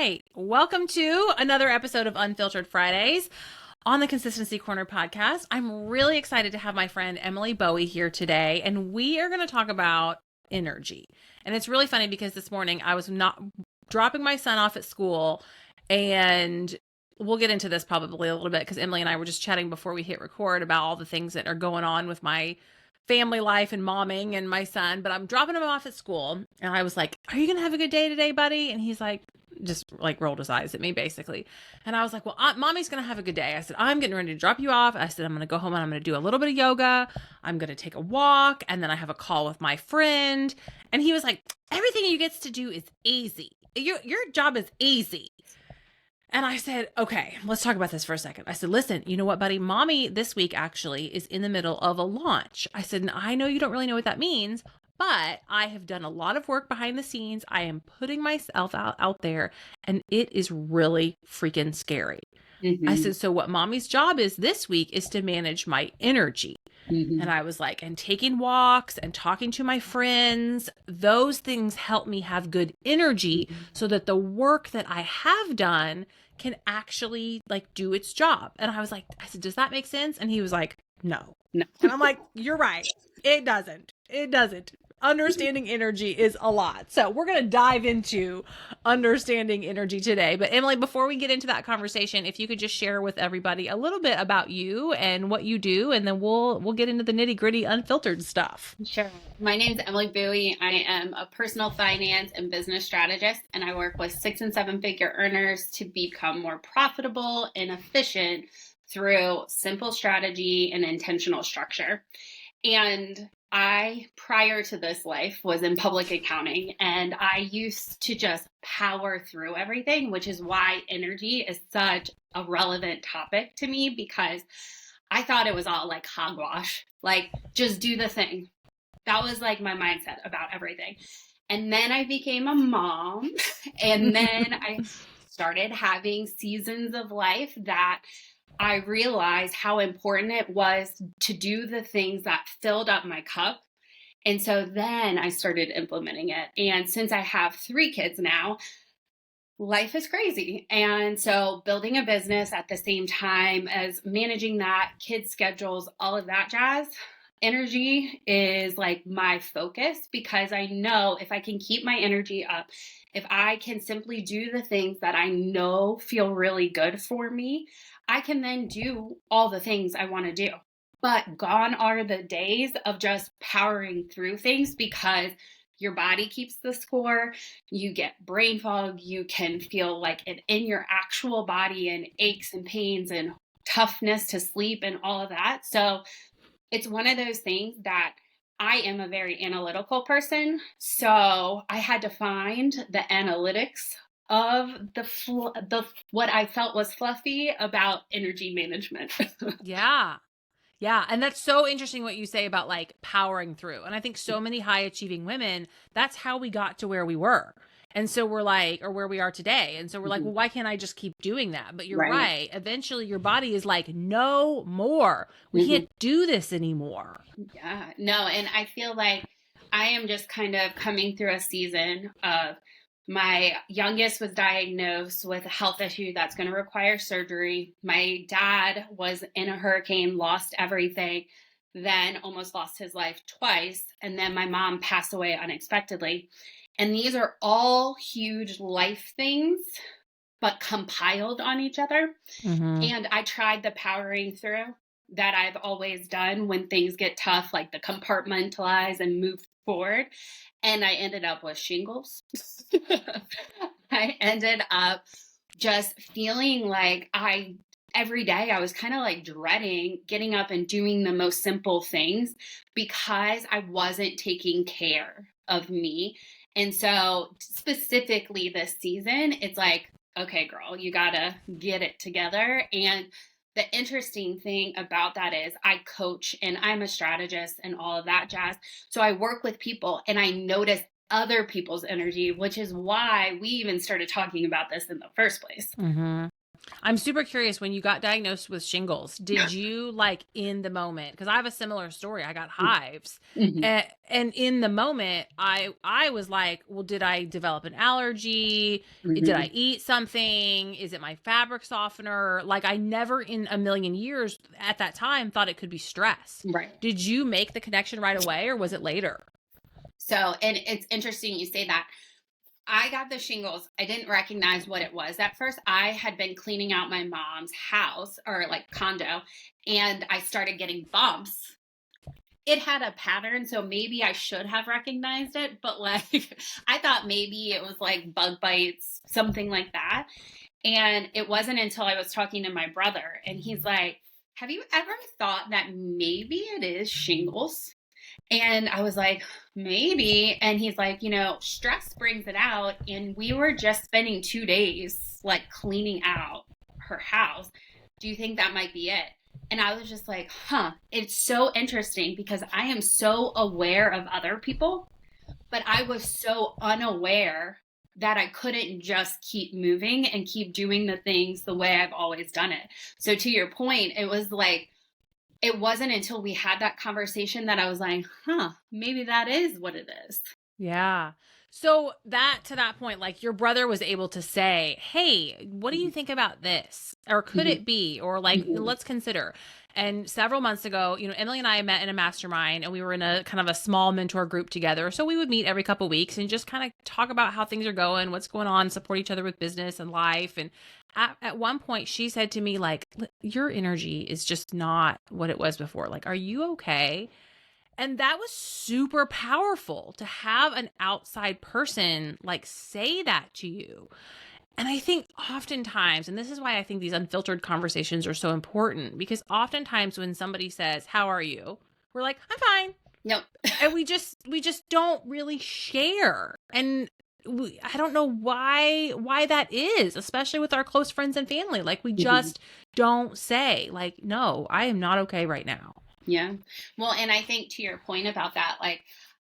right. Welcome to another episode of Unfiltered Fridays on the Consistency Corner podcast. I'm really excited to have my friend Emily Bowie here today, and we are going to talk about energy. And it's really funny because this morning I was not dropping my son off at school, and we'll get into this probably a little bit because Emily and I were just chatting before we hit record about all the things that are going on with my family life and momming and my son, but I'm dropping him off at school. And I was like, "Are you going to have a good day today, buddy?" And he's like, just like rolled his eyes at me basically. And I was like, "Well, mommy's going to have a good day." I said, "I'm getting ready to drop you off." I said, "I'm going to go home and I'm going to do a little bit of yoga. I'm going to take a walk. And then I have a call with my friend." And he was like, "Everything you get to do is easy. Your job is easy." And I said, "Okay, let's talk about this for a second." I said, "Listen, you know what, buddy? Mommy this week actually is in the middle of a launch." I said, "And I know you don't really know what that means, but I have done a lot of work behind the scenes. I am putting myself out there, and it is really freaking scary." I said, "So what mommy's job is this week is to manage my energy." And I was like, and taking walks and talking to my friends, those things help me have good energy so that the work that I have done can actually like do its job. And I was like, I said, "Does that make sense?" And he was like, No. And I'm like, "You're right. It doesn't. It doesn't. Understanding energy is a lot." So we're going to dive into understanding energy today. But Emily, before we get into that conversation, if you could just share with everybody a little bit about you and what you do, and then we'll get into the nitty gritty unfiltered stuff. Sure. My name is Emily Bowie. I am a personal finance and business strategist, and I work with 6- and 7-figure earners to become more profitable and efficient through simple strategy and intentional structure. And I, prior to this life, was in public accounting, and I used to just power through everything, which is why energy is such a relevant topic to me, because I thought it was all like hogwash, like just do the thing. That was like my mindset about everything. And then I became a mom, and then I started having seasons of life that I realized how important it was to do the things that filled up my cup. And so then I started implementing it. And since I have 3 kids now, life is crazy. And so building a business at the same time as managing that, kids' schedules, all of that jazz, energy is like my focus, because I know if I can keep my energy up, if I can simply do the things that I know feel really good for me, I can then do all the things I want to do. But gone are the days of just powering through things, because your body keeps the score. You get brain fog. You can feel like it in your actual body, and aches and pains and toughness to sleep and all of that. So it's one of those things that I am a very analytical person. So I had to find the analytics of the what I felt was fluffy about energy management. Yeah. Yeah. And that's so interesting what you say about like powering through. And I think so many high achieving women, that's how we got to where we were. And so we're like, or where we are today. And so we're like, well, why can't I just keep doing that? But you're right. Eventually your body is like, no more. We can't do this anymore. Yeah, no. And I feel like I am just kind of coming through a season of, my youngest was diagnosed with a health issue that's going to require surgery. My dad was in a hurricane, lost everything, then almost lost his life twice. And then my mom passed away unexpectedly. And these are all huge life things, but compiled on each other. And I tried the powering through that I've always done when things get tough, like the compartmentalize and move forward. And I ended up with shingles. I ended up just feeling like every day I was kind of like dreading getting up and doing the most simple things, because I wasn't taking care of me. And so specifically this season, it's like, okay, girl, you gotta get it together. And the interesting thing about that is I coach and I'm a strategist and all of that jazz. So I work with people and I notice other people's energy, which is why we even started talking about this in the first place. I'm super curious, when you got diagnosed with shingles, did you like in the moment, because I have a similar story. I got hives. Mm-hmm. And in the moment, I was like, well, did I develop an allergy? Did I Mm-hmm. eat something? Is it my fabric softener? Like, I never in a million years at that time thought it could be stress. Right. Did you make the connection right away, or was it later? So, and it's interesting you say that. I got the shingles. I didn't recognize what it was at first. I had been cleaning out my mom's house or like condo, and I started getting bumps. It had a pattern, so maybe I should have recognized it, but like I thought maybe it was like bug bites, something like that. And it wasn't until I was talking to my brother, and he's like, have you ever thought that maybe it is shingles? And I was like, maybe. And he's like, stress brings it out. And we were just spending 2 days like cleaning out her house. Do you think that might be it? And I was just like, it's so interesting because I am so aware of other people, but I was so unaware that I couldn't just keep moving and keep doing the things the way I've always done it. So to your point, it was like, it wasn't until we had that conversation that I was like, maybe that is what it is. Yeah. So that to that point, like your brother was able to say, hey, what do you think about this? Or could Mm-hmm. it be? Or like, Mm-hmm. let's consider. And several months ago, Emily and I met in a mastermind, and we were in a kind of a small mentor group together. So we would meet every couple of weeks and just kind of talk about how things are going, what's going on, support each other with business and life. And at one point she said to me, like, your energy is just not what it was before. Like, are you okay? And that was super powerful to have an outside person like say that to you. And I think oftentimes, and this is why I think these unfiltered conversations are so important, because oftentimes when somebody says, "How are you?" we're like, "I'm fine." Nope. And we just don't really share. And I don't know why that is, especially with our close friends and family. Like, we Mm-hmm. just don't say like, "No, I am not okay right now." Yeah. Well, and I think to your point about that, like,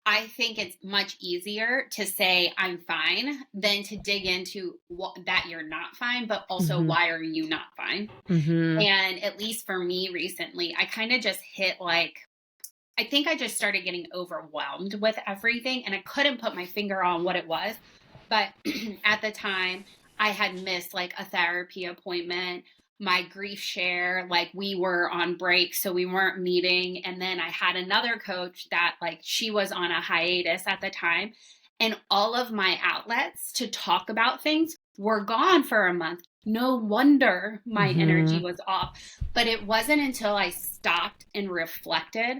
I think it's much easier to say I'm fine than to dig into that you're not fine, but also Mhm. why are you not fine? Mhm. And at least for me recently, I kind of just hit like, I think I just started getting overwhelmed with everything and I couldn't put my finger on what it was. But at the time, I had missed like a therapy appointment, my grief share, like we were on break, so we weren't meeting. And then I had another coach that like she was on a hiatus at the time. And all of my outlets to talk about things were gone for a month. No wonder my energy Mhm. was off. But it wasn't until I stopped and reflected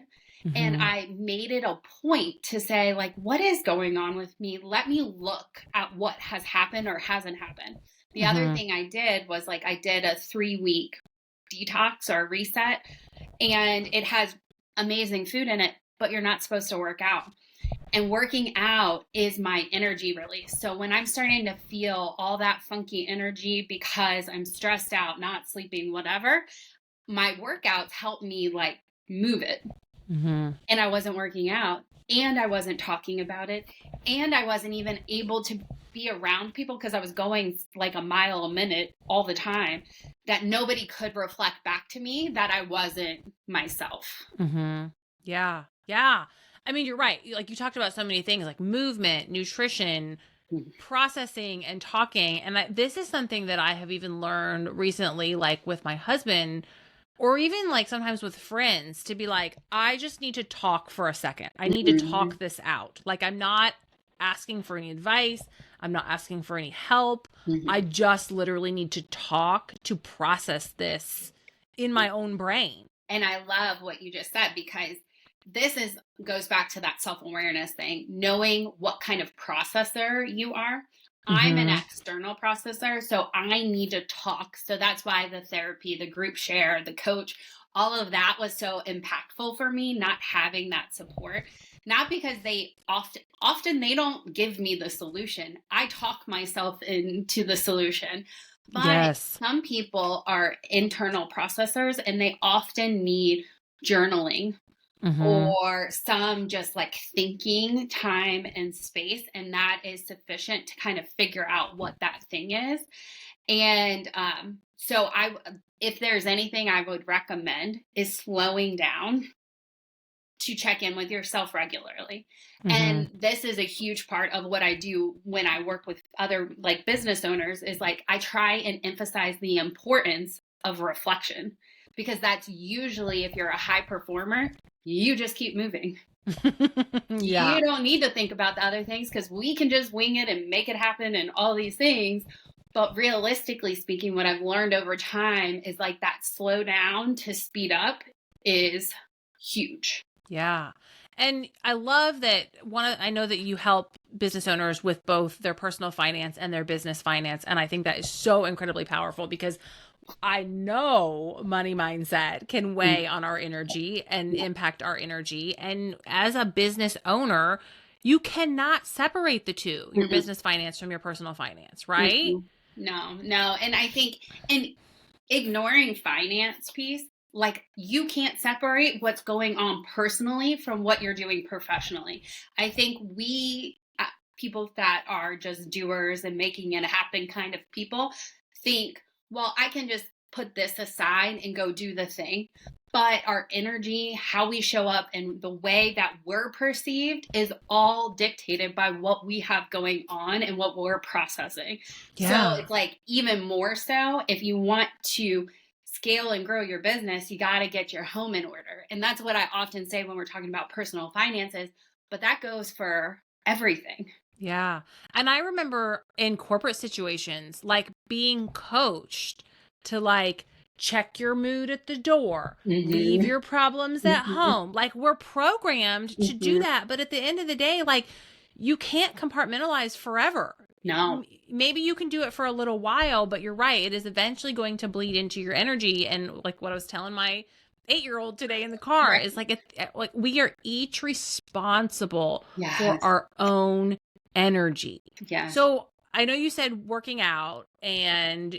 and Mhm. I made it a point to say, like, what is going on with me? Let me look at what has happened or hasn't happened. The other Mhm. thing I did was like, I did a 3 week detox or reset, and it has amazing food in it, but you're not supposed to work out. And working out is my energy release. So when I'm starting to feel all that funky energy because I'm stressed out, not sleeping, whatever, my workouts help me like move it, Mhm. and I wasn't working out and I wasn't talking about it and I wasn't even able to be around people because I was going like a mile a minute all the time, that nobody could reflect back to me that I wasn't myself. Mhm. Yeah. Yeah. I mean, you're right. Like, you talked about so many things like movement, nutrition, processing, and talking. And this is something that I have even learned recently, like with my husband, or even like sometimes with friends, to be like, I just need to talk for a second. I need to Mm-hmm. talk this out. Like, I'm not asking for any advice. I'm not asking for any help. I Mm-hmm. just literally need to talk to process this in my own brain. And I love what you just said because this is goes back to that self-awareness thing, knowing what kind of processor you are. I'm an Mm-hmm. external processor, so I need to talk. So that's why the therapy, the group share, the coach, all of that was so impactful for me, not having that support. Not because they often they don't give me the solution. I talk myself into the solution. But Yes. some people are internal processors and they often need journaling Mm-hmm. or some just like thinking time and space. And that is sufficient to kind of figure out what that thing is. And So if there's anything I would recommend is slowing down to check in with yourself regularly. Mm-hmm. And this is a huge part of what I do when I work with other like business owners is like I try and emphasize the importance of reflection, because that's usually, if you're a high performer, you just keep moving. Yeah. You don't need to think about the other things because we can just wing it and make it happen and all these things. But realistically speaking, what I've learned over time is like that slow down to speed up is huge. Yeah. And I love that I know that you help business owners with both their personal finance and their business finance. And I think that is so incredibly powerful because I know money mindset can weigh on our energy and impact our energy. And as a business owner, you cannot separate the two, your Mm-mm. business finance from your personal finance, right? Mm-mm. No. And I think, and ignoring finance piece, like you can't separate what's going on personally from what you're doing professionally. I think people that are just doers and making it happen kind of people think, well, I can just put this aside and go do the thing. But our energy, how we show up, and the way that we're perceived is all dictated by what we have going on and what we're processing. So Yeah. it's like even more so if you want to scale and grow your business, you got to get your home in order. And that's what I often say when we're talking about personal finances, but that goes for everything. Yeah. And I remember in corporate situations, like being coached to like check your mood at the door, leave Mm-hmm. your problems at Mm-hmm. home. Like we're programmed to do Mm-hmm. that. But at the end of the day, like you can't compartmentalize forever. No. Maybe you can do it for a little while, but you're right. It is eventually going to bleed into your energy. And like what I was telling my 8-year-old today in the car Right. is like we are each responsible for Yes. our own energy. Yes. So I know you said working out and,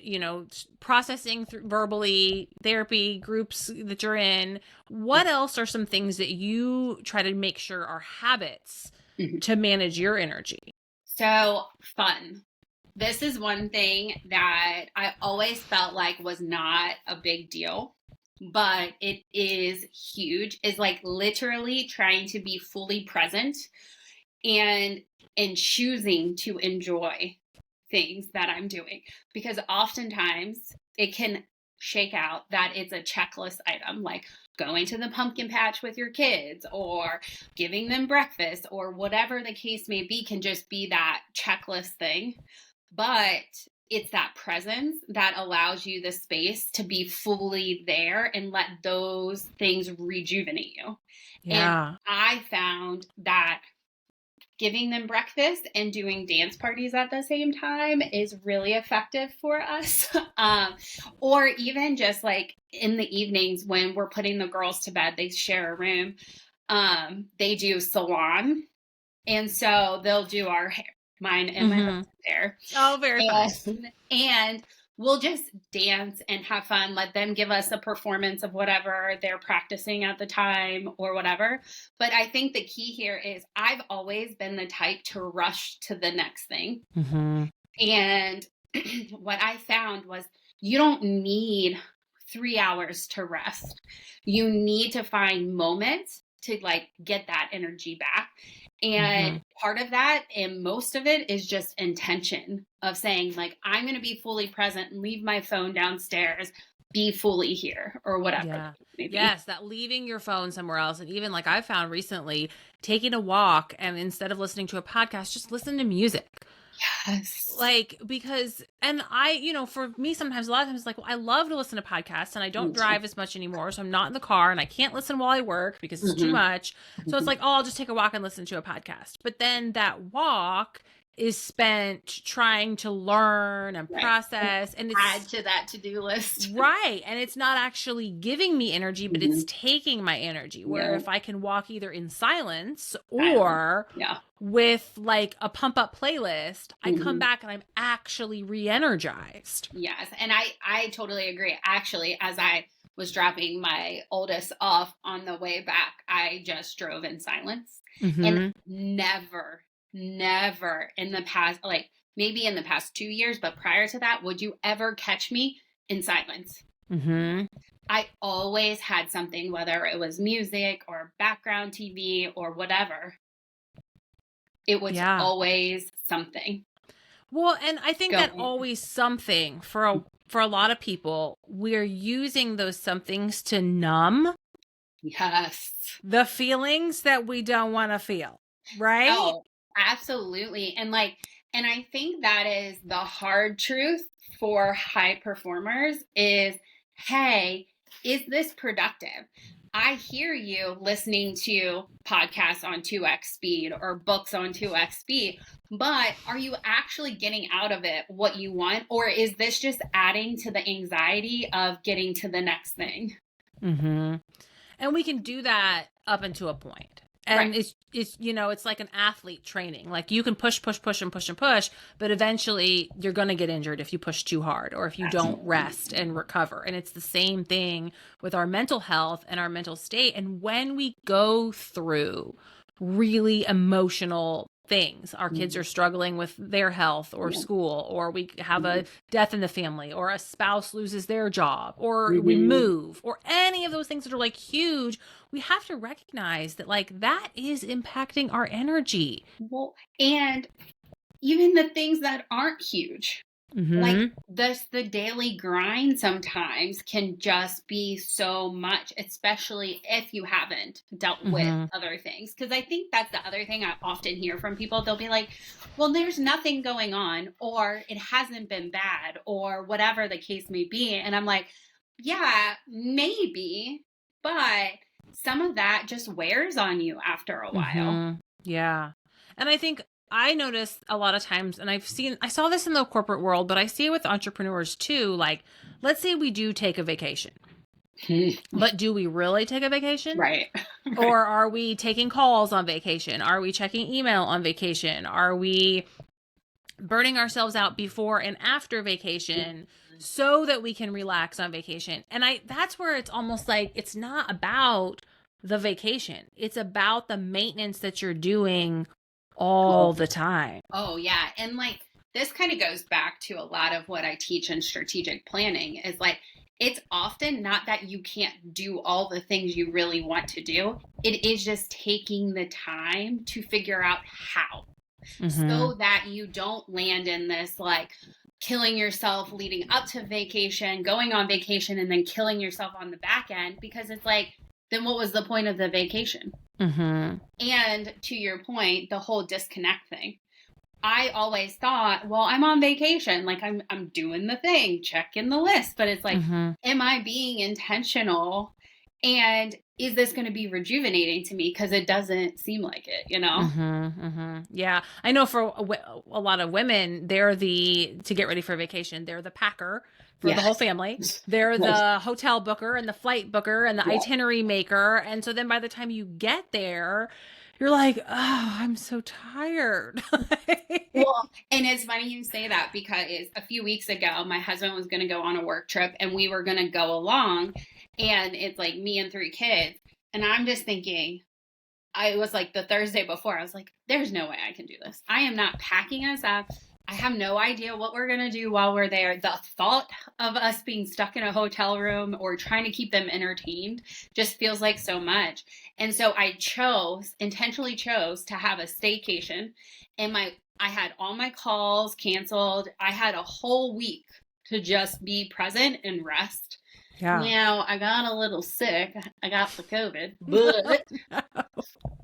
processing through verbally, therapy, groups that you're in. What else are some things that you try to make sure are habits Mhm. to manage your energy? So fun. This is one thing that I always felt like was not a big deal, but it is huge, is like literally trying to be fully present and choosing to enjoy things that I'm doing, because oftentimes it can shake out that it's a checklist item, like going to the pumpkin patch with your kids or giving them breakfast or whatever the case may be, can just be that checklist thing. But it's that presence that allows you the space to be fully there and let those things rejuvenate you. And Yeah. I found that giving them breakfast and doing dance parties at the same time is really effective for us. Or even just like in the evenings when we're putting the girls to bed, they share a room. They do salon. And so they'll do our hair, mine and my Mm-hmm. husband's hair. Oh, very fun. And we'll just dance and have fun, let them give us a performance of whatever they're practicing at the time or whatever. But I think the key here is I've always been the type to rush to the next thing. Mm-hmm. And what I found was you don't need 3 hours to rest. You need to find moments to like get that energy back. Mm-hmm. And part of that, and most of it, is just intention of saying, like, I'm going to be fully present and leave my phone downstairs, be fully here, or whatever Yeah. it may be. Yes, that leaving your phone somewhere else. And even like I found recently, taking a walk and instead of listening to a podcast, just listen to music. Yes. Like, because, and for me, sometimes a lot of times, like, well, I love to listen to podcasts and I don't Me too. drive as much anymore. So I'm not in the car and I can't listen while I work because it's too Mhm. much. So it's like, oh, I'll just take a walk and listen to a podcast. But then that walk is spent trying to learn and Right. process, and it's Add to that to-do list. right. And it's not actually giving me energy, but it's taking my energy. Where Yeah. if I can walk either in silence Silence. or Yeah. with like a pump up playlist, I come Mhm. back and I'm actually re-energized. Yes. And I totally agree. Actually, as I was dropping my oldest off on the way back, I just drove in silence. And never in the past, like maybe in the past 2 years, but prior to that, would you ever catch me in silence. Mm-hmm. I always had something, whether it was music or background TV or whatever. It was Yeah. always something. Well, and I think that Going. always something for a lot of people, we're using those somethings to numb Yes. the feelings that we don't want to feel, right? Oh, absolutely. And I think that is the hard truth for high performers is, hey, is this productive? I hear you listening to podcasts on 2x speed or books on 2x speed, but are you actually getting out of it what you want? Or is this just adding to the anxiety of getting to the next thing? Mm-hmm. And we can do that up until a point. And Right. it's like an athlete training. Like you can push, push, push, and push and push, but eventually you're going to get injured if you push too hard or if you don't rest and recover. And it's the same thing with our mental health and our mental state. And when we go through really emotional things, our kids are struggling with their health or school, or we have a death in the family, or a spouse loses their job, or we move, or any of those things that are like huge, we have to recognize that like that is impacting our energy. Well, and even the things that aren't huge, like the daily grind sometimes can just be so much, especially if you haven't dealt with other things. Because I think that's the other thing I often hear from people. They'll be like, well, there's nothing going on, or it hasn't been bad, or whatever the case may be. And I'm like, yeah, maybe, but some of that just wears on you after a while. Yeah. And I think I notice a lot of times, and I saw this in the corporate world, but I see it with entrepreneurs too. Like, let's say we do take a vacation, but do we really take a vacation? Right. Or are we taking calls on vacation? Are we checking email on vacation? Are we burning ourselves out before and after vacation so that we can relax on vacation? And that's where it's almost like it's not about the vacation. It's about the maintenance that you're doing all the time. Oh, yeah. And like this kind of goes back to a lot of what I teach in strategic planning is like, it's often not that you can't do all the things you really want to do. It is just taking the time to figure out how so that you don't land in this like killing yourself leading up to vacation, going on vacation, and then killing yourself on the back end, because it's like, then what was the point of the vacation? And to your point, the whole disconnect thing. I always thought, well, I'm on vacation. Like I'm doing the thing, checking the list. But it's like, am I being intentional? And is this going to be rejuvenating to me? Because it doesn't seem like it, you know? Yeah. I know for a lot of women, to get ready for vacation, they're the packer for the whole family. They're the hotel booker and the flight booker and the itinerary maker. And so then by the time you get there, you're like, oh, I'm so tired. Well, and it's funny you say that because a few weeks ago, my husband was going to go on a work trip and we were going to go along. And it's like me and 3 kids. And I'm just thinking, I was like the Thursday before, I was like, there's no way I can do this. I am not packing us up. I have no idea what we're going to do while we're there. The thought of us being stuck in a hotel room or trying to keep them entertained just feels like so much. And so I intentionally chose to have a staycation. And I had all my calls canceled. I had a whole week to just be present and rest. Yeah. Now I got a little sick. I got the COVID, but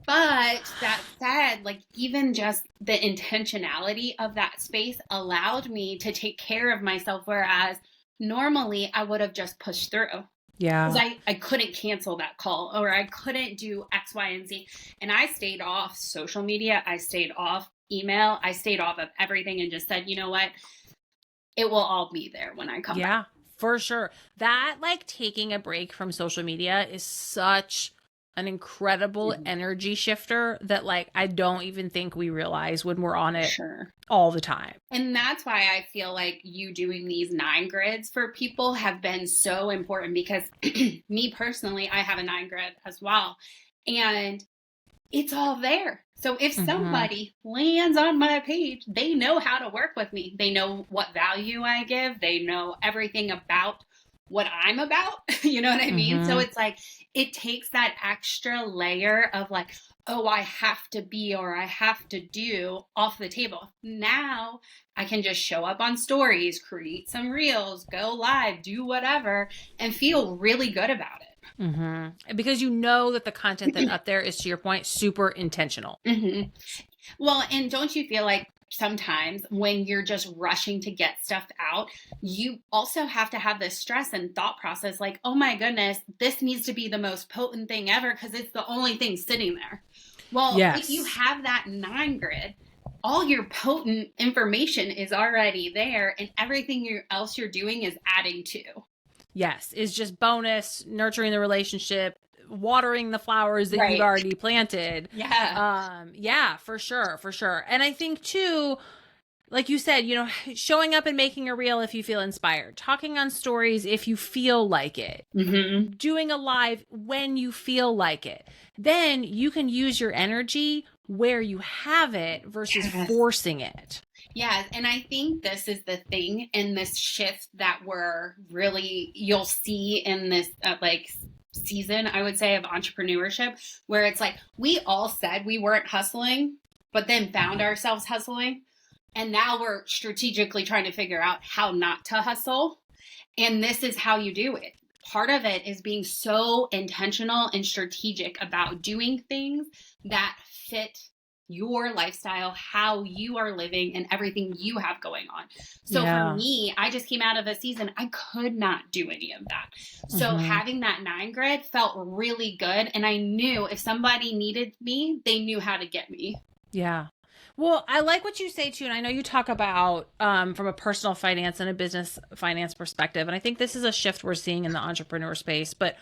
that said, like even just the intentionality of that space allowed me to take care of myself. Whereas normally I would have just pushed through. Yeah. Because I couldn't cancel that call or I couldn't do X, Y, and Z. And I stayed off social media. I stayed off email. I stayed off of everything and just said, you know what? It will all be there when I come back. Yeah, for sure. That like taking a break from social media is such an incredible energy shifter that like I don't even think we realize when we're on it all the time. And that's why I feel like you doing these 9 grids for people have been so important because me personally, I have a 9 grid as well. And it's all there. So if somebody lands on my page, they know how to work with me. They know what value I give. They know everything about what I'm about. You know what I mean? So it's like, it takes that extra layer of like, oh, I have to be or I have to do off the table. Now I can just show up on stories, create some reels, go live, do whatever, and feel really good about it. Because you know that the content that's up there is, to your point, super intentional. Well, and don't you feel like sometimes when you're just rushing to get stuff out, you also have to have this stress and thought process like, oh my goodness, this needs to be the most potent thing ever because it's the only thing sitting there. Well, if you have that 9 grid, all your potent information is already there and everything else you're doing is adding to. Yes, is just bonus, nurturing the relationship, watering the flowers that you've already planted. Yeah, for sure, for sure. And I think too, like you said, you know, showing up and making a reel if you feel inspired, talking on stories if you feel like it, doing a live when you feel like it. Then you can use your energy where you have it versus forcing it. Yeah, and I think this is the thing in this shift that you'll see in this season, I would say, of entrepreneurship, where it's like we all said we weren't hustling, but then found ourselves hustling. And now we're strategically trying to figure out how not to hustle. And this is how you do it. Part of it is being so intentional and strategic about doing things that fit your lifestyle, how you are living, and everything you have going on. So for me, I just came out of a season, I could not do any of that. So having that 9 grid felt really good. And I knew if somebody needed me, they knew how to get me. Yeah. Well, I like what you say too. And I know you talk about from a personal finance and a business finance perspective. And I think this is a shift we're seeing in the entrepreneur space, but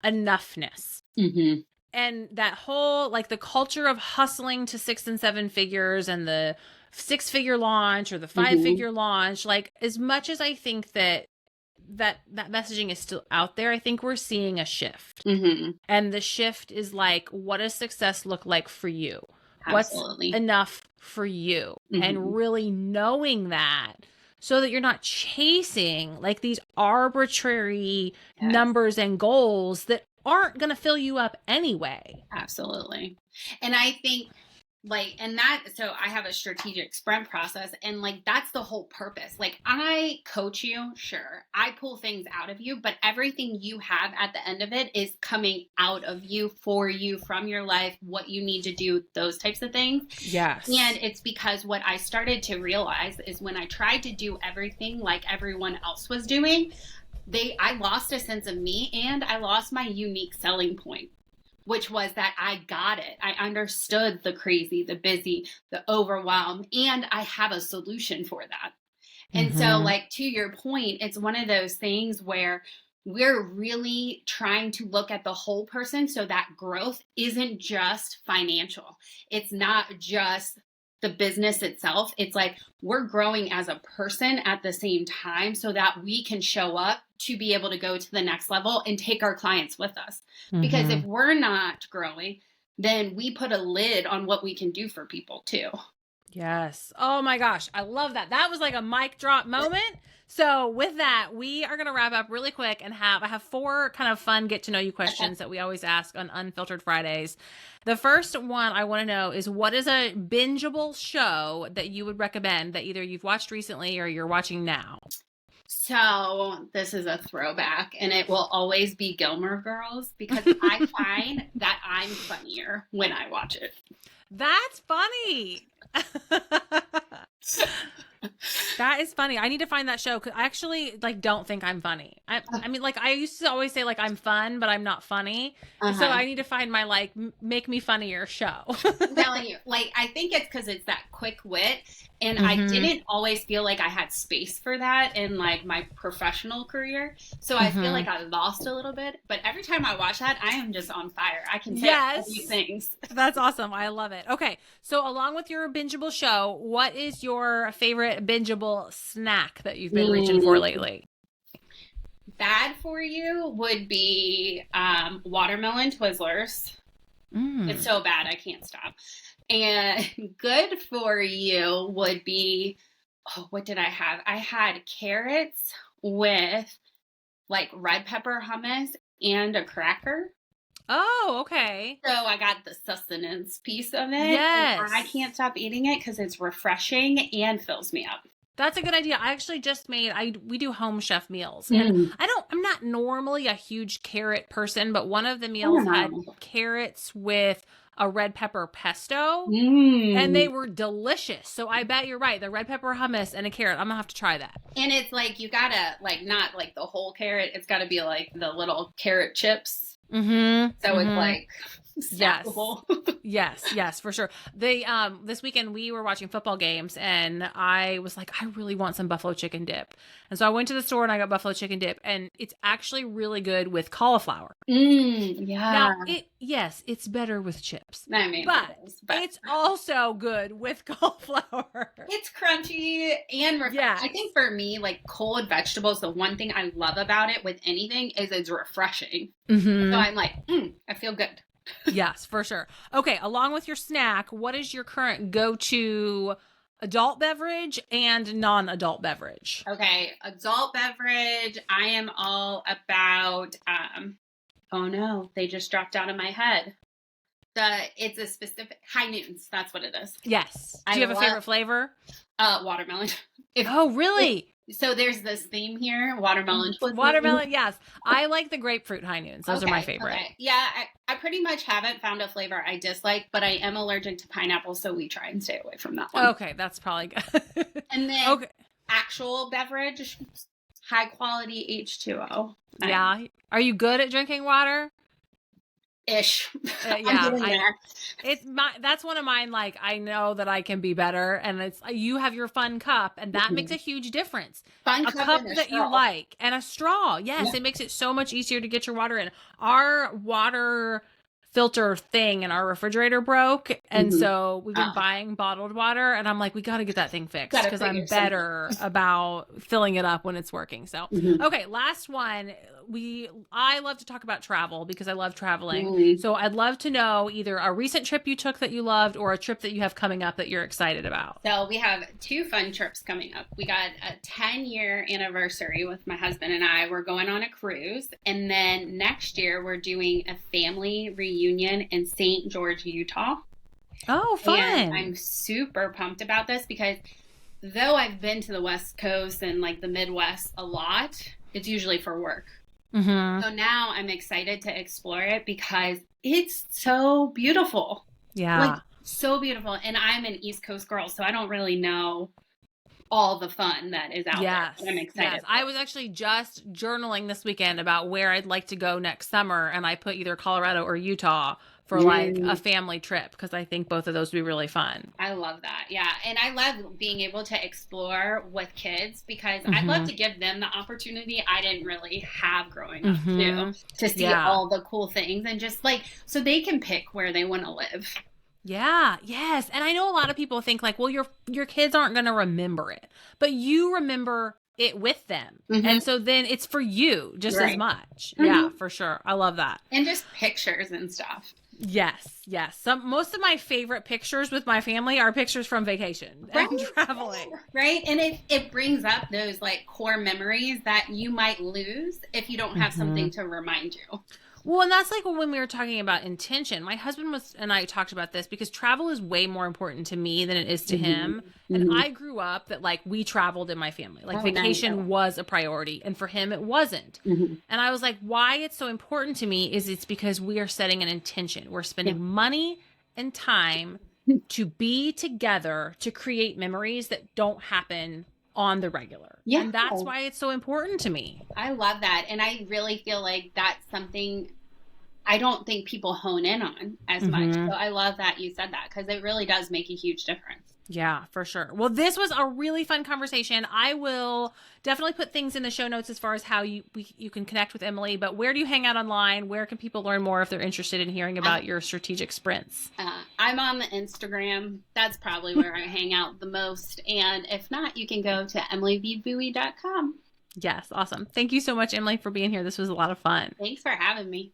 enoughness. And that whole, like the culture of hustling to 6 and 7 figures and the 6-figure launch or the 5-figure launch, like as much as I think that messaging is still out there, I think we're seeing a shift. And the shift is like, what does success look like for you? Absolutely. What's enough for you? And really knowing that so that you're not chasing like these arbitrary numbers and goals that aren't going to fill you up anyway. Absolutely. And I think so I have a strategic sprint process and like, that's the whole purpose. Like I coach you, sure. I pull things out of you, but everything you have at the end of it is coming out of you, for you, from your life, what you need to do, those types of things. Yes. And it's because what I started to realize is when I tried to do everything like everyone else was doing, I lost a sense of me and I lost my unique selling point, which was that I got it. I understood the crazy, the busy, the overwhelmed, and I have a solution for that. And so like to your point, it's one of those things where we're really trying to look at the whole person so that growth isn't just financial. It's not just the business itself. It's like we're growing as a person at the same time so that we can show up to be able to go to the next level and take our clients with us. Because if we're not growing, then we put a lid on what we can do for people too. Yes. Oh my gosh. I love that. That was like a mic drop moment. So with that, we are going to wrap up really quick and I have 4 kind of fun get to know you questions that we always ask on Unfiltered Fridays. The first one I want to know is, what is a bingeable show that you would recommend that either you've watched recently or you're watching now? So this is a throwback and it will always be Gilmore Girls because I find that I'm funnier when I watch it. That's funny. That is funny. I need to find that show because I actually don't think I'm funny. I mean, like I used to always say like I'm fun, but I'm not funny. So I need to find my make me funnier show. I'm telling you, I think it's because it's that quick wit, and I didn't always feel like I had space for that in my professional career. So I feel like I lost a little bit. But every time I watch that, I am just on fire. I can say all these things. That's awesome. I love it. Okay, so along with your bingeable show, what is your favorite bingeable snack that you've been reaching for lately? Bad for you would be watermelon Twizzlers. It's so bad I can't stop. And good for you would be, oh, what did I have? I had carrots with like red pepper hummus and a cracker. Oh, okay. So I got the sustenance piece of it. And Yes. I can't stop eating it because it's refreshing and fills me up. That's a good idea. I actually just we do home chef meals. And I'm not normally a huge carrot person, but one of the meals had carrots with a red pepper pesto and they were delicious. So I bet you're right. The red pepper hummus and a carrot. I'm gonna have to try that. And it's like, you gotta like, not like the whole carrot. It's gotta be like the little carrot chips. Mm-hmm. So it's like snackable. Yes, for sure. They this weekend we were watching football games and I was like, I really want some buffalo chicken dip. And so I went to the store and I got buffalo chicken dip and it's actually really good with cauliflower. Yeah. Now it's better with chips. I mean, but it's also good with cauliflower. It's crunchy and refreshing. I think for me, like cold vegetables, the one thing I love about it with anything is it's refreshing. Mm-hmm. So I'm like, I feel good. Yes, for sure. Okay, along with your snack, what is your current go-to adult beverage and non-adult beverage? Okay, adult beverage, I am all about, oh no, they just dropped out of my head. It's a specific, High Noons, that's what it is. Yes. Do you have a favorite flavor? Watermelon. Oh, really? So there's this theme here, watermelon. Watermelon, yes. I like the grapefruit High Noons. Those are my favorite. Okay. Yeah, I pretty much haven't found a flavor I dislike, but I am allergic to pineapple, so we try and stay away from that one. Okay, that's probably good. And then actual beverage, high quality H2O. Yeah. Are you good at drinking water? Ish. Yeah, that's one of mine. Like, I know that I can be better, and it's you have your fun cup, and that makes a huge difference. Fun cup that you like, and a straw. Yes, it makes it so much easier to get your water in. Our water filter thing in our refrigerator broke, and so we've been buying bottled water, and I'm like, we got to get that thing fixed because I'm better about filling it up when it's working. So okay, last one. I love to talk about travel because I love traveling. So I'd love to know either a recent trip you took that you loved or a trip that you have coming up that you're excited about. So we have 2 fun trips coming up. We got a 10-year anniversary with my husband and I. We're going on a cruise. And then next year we're doing a family reunion in St. George, Utah. Oh, fun. And I'm super pumped about this because though I've been to the West Coast and like the Midwest a lot, it's usually for work. So now I'm excited to explore it because it's so beautiful. Yeah. Like, so beautiful. And I'm an East Coast girl, so I don't really know all the fun that is out there. But I'm excited. Yes. I was actually just journaling this weekend about where I'd like to go next summer, and I put either Colorado or Utah for like a family trip because I think both of those would be really fun. I love that. Yeah. And I love being able to explore with kids because I'd love to give them the opportunity I didn't really have growing up to see all the cool things and just like so they can pick where they want to live. Yeah. Yes. And I know a lot of people think like, well, your kids aren't going to remember it, but you remember it with them. And so then it's for you just as much. Yeah, for sure. I love that. And just pictures and stuff. Yes. Most of my favorite pictures with my family are pictures from vacation and traveling. Right. And it brings up those like core memories that you might lose if you don't have something to remind you. Well, and that's like when we were talking about intention. My husband and I talked about this because travel is way more important to me than it is to him. And I grew up that like we traveled in my family. Like vacation was a priority. And for him, it wasn't. And I was like, why it's so important to me is it's because we are setting an intention. We're spending money and time to be together to create memories that don't happen on the regular. Yeah. And that's why it's so important to me. I love that. And I really feel like that's something I don't think people hone in on as much. So I love that you said that because it really does make a huge difference. Yeah, for sure. Well, this was a really fun conversation. I will definitely put things in the show notes as far as how you can connect with Emily, but where do you hang out online? Where can people learn more if they're interested in hearing about your strategic sprints? I'm on the Instagram. That's probably where I hang out the most. And if not, you can go to emilyvbowie.com. Yes, awesome. Thank you so much, Emily, for being here. This was a lot of fun. Thanks for having me.